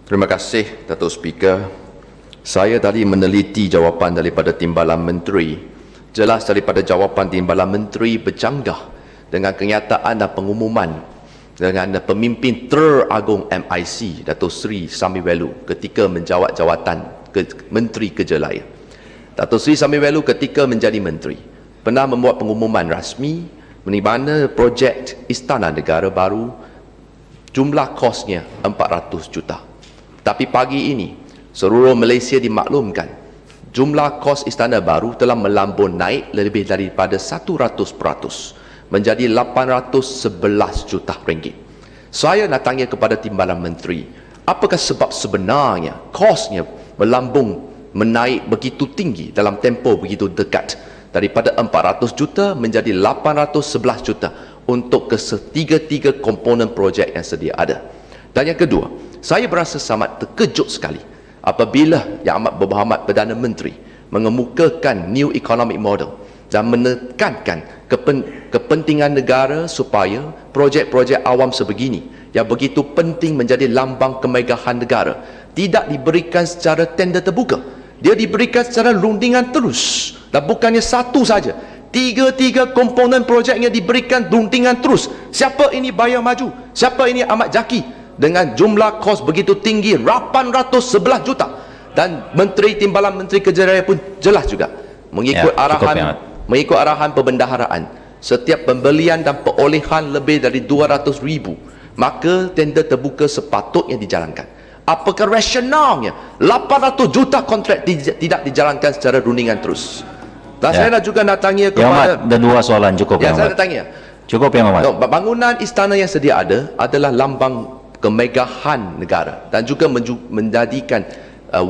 Terima kasih, Datuk Speaker. Saya tadi meneliti jawapan daripada Timbalan Menteri. Jelas daripada jawapan Timbalan Menteri bercanggah dengan kenyataan dan pengumuman dengan pemimpin teragung MIC, Datuk Seri Samiwelu, ketika menjawat jawatan Menteri Kerja Raya. Datuk Seri Samiwelu ketika menjadi menteri pernah membuat pengumuman rasmi di mana projek Istana Negara baru jumlah kosnya 400 juta. Tapi pagi ini seluruh Malaysia dimaklumkan jumlah kos Istana baru telah melambung naik lebih daripada 100% menjadi 811 juta ringgit. Saya nak tanya kepada Timbalan Menteri, apakah sebab sebenarnya kosnya melambung menaik begitu tinggi dalam tempoh begitu dekat daripada 400 juta menjadi 811 juta untuk ketiga-tiga komponen projek yang sedia ada. Dan yang kedua, saya berasa sangat terkejut sekali apabila Yang Amat Berhormat Perdana Menteri mengemukakan new economic model dan menekankan kepentingan negara supaya projek-projek awam sebegini yang begitu penting menjadi lambang kemegahan negara tidak diberikan secara tender terbuka. Dia diberikan secara rundingan terus, dan bukannya satu saja, tiga-tiga komponen projeknya diberikan rundingan terus. Siapa ini Bayar Maju, siapa ini Ahmad Jaki, dengan jumlah kos begitu tinggi 811 juta. Dan Timbalan Menteri Kerja Raya pun jelas juga mengikut arahan perbendaharaan, setiap pembelian dan perolehan lebih dari 200,000 maka tender terbuka sepatutnya dijalankan. Apakah rasionalnya 800 juta kontrak tidak dijalankan secara rundingan terus? Dan saya juga nak tanya kepada Yang Amat, ada dua soalan cukup. Yang saya nak tanya, cukup Yang Amat. Bangunan istana yang sedia ada adalah lambang kemegahan negara dan juga menjadikan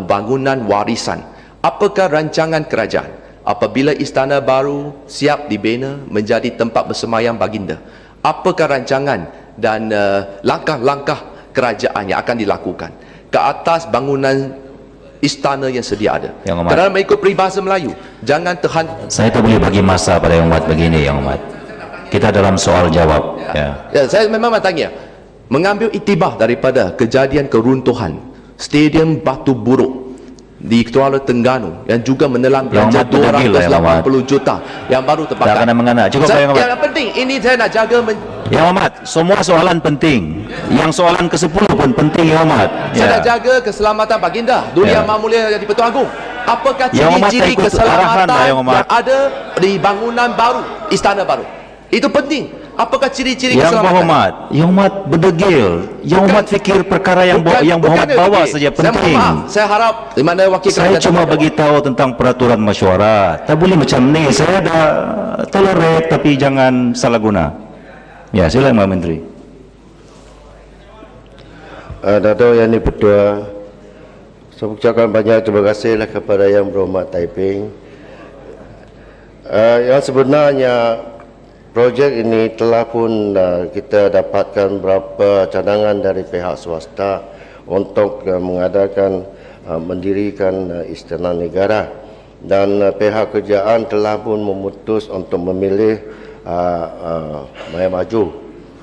bangunan warisan. Apakah rancangan kerajaan apabila istana baru siap dibina menjadi tempat bersemayam baginda? Apakah rancangan dan langkah-langkah kerajaan yang akan dilakukan ke atas bangunan istana yang sedia ada? Kerana mengikut peribahasa Melayu, jangan saya tak boleh bagi masa pada Yang Amat begini, Yang Amat. Kita dalam soal jawab. Saya memang tanya, mengambil iktibar daripada kejadian keruntuhan Stadium Batu Buruk di Kuala Terengganu yang juga menelan belanja 280 juta yang baru terbakar. Tak kena mengena. Cukup Yang Amat. Yang penting ini saya nak jaga Yang Amat, semua soalan penting. Yang soalan ke-10 pun penting, Yang Amat. Saya nak jaga keselamatan baginda Duli Yang Maha Mulia Yang di-Pertuan Agung. Apakah ciri-ciri keselamatan yang ada di bangunan baru, istana baru? Itu penting. Apakah ciri-ciri keselamatan? Yang Amat berdegil. Yang Amat fikir perkara yang bawa saja penting. Saya harap di mana wakil saya cuma bagi tahu tentang peraturan mesyuarat. Tak boleh macam ni. Saya dah tolerate tapi jangan salah guna. Ya, silakan Pak Menteri. Dato' Yang Di-Pertua, saya ucapkan banyak terima kasihlah kepada Yang Berhormat Taiping. Yang sebenarnya projek ini telah pun kita dapatkan beberapa cadangan dari pihak swasta untuk mendirikan Istana Negara, dan pihak kerajaan telah pun memutus untuk memilih Bayar Maju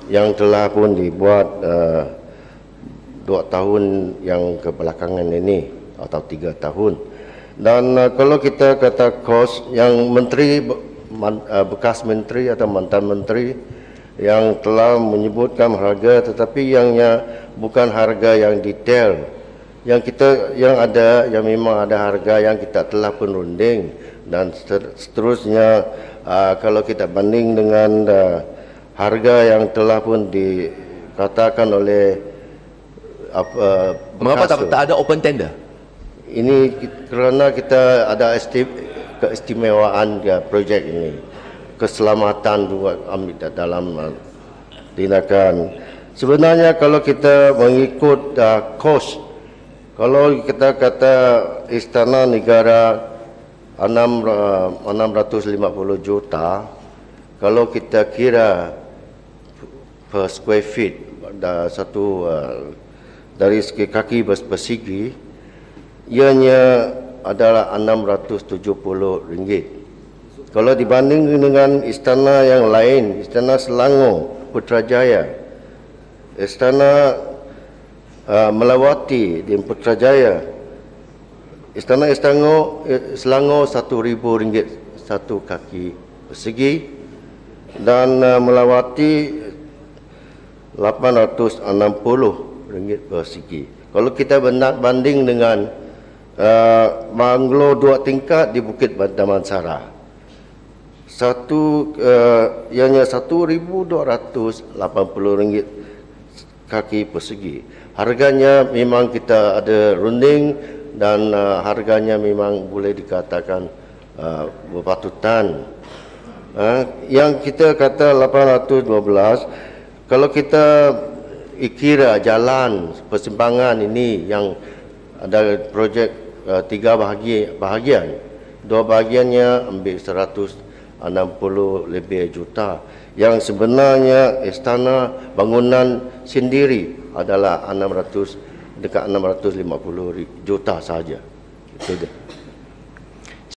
yang telah pun dibuat 2 tahun yang kebelakangan ini atau 3 tahun. Dan kalau kita kata kos yang menteri, bekas menteri atau mantan menteri yang telah menyebutkan harga, tetapi yang bukan harga yang detail. Yang memang ada harga yang kita telah pun runding, dan seterusnya kalau kita banding dengan harga yang telah pun dikatakan oleh mengapa tak ada open tender? Ini kerana kita ada keistimewaan projek ini, keselamatan juga ambil dalam tindakan. Sebenarnya kalau kita mengikut kos, kalau kita kata Istana Negara 650 juta, kalau kita kira per square feet satu dari segi kaki persegi, ianya adalah RM670. Kalau dibanding dengan istana yang lain, Istana Selangor, Putrajaya, Istana melawati di Putrajaya, Istana Selangor RM1,000 satu kaki persegi, dan melawati RM860 persegi. Kalau kita banding dengan banglo 2 tingkat di Bukit Damansara, ianya RM1,280 kaki persegi. Harganya memang kita ada runding dan harganya memang boleh dikatakan berpatutan. Yang kita kata 812, kalau kita kira jalan persimpangan ini yang ada projek 3 bahagian, 2 bahagiannya ambil 160 lebih juta. Yang sebenarnya istana bangunan sendiri adalah dekat 650 juta saja. Itu dia.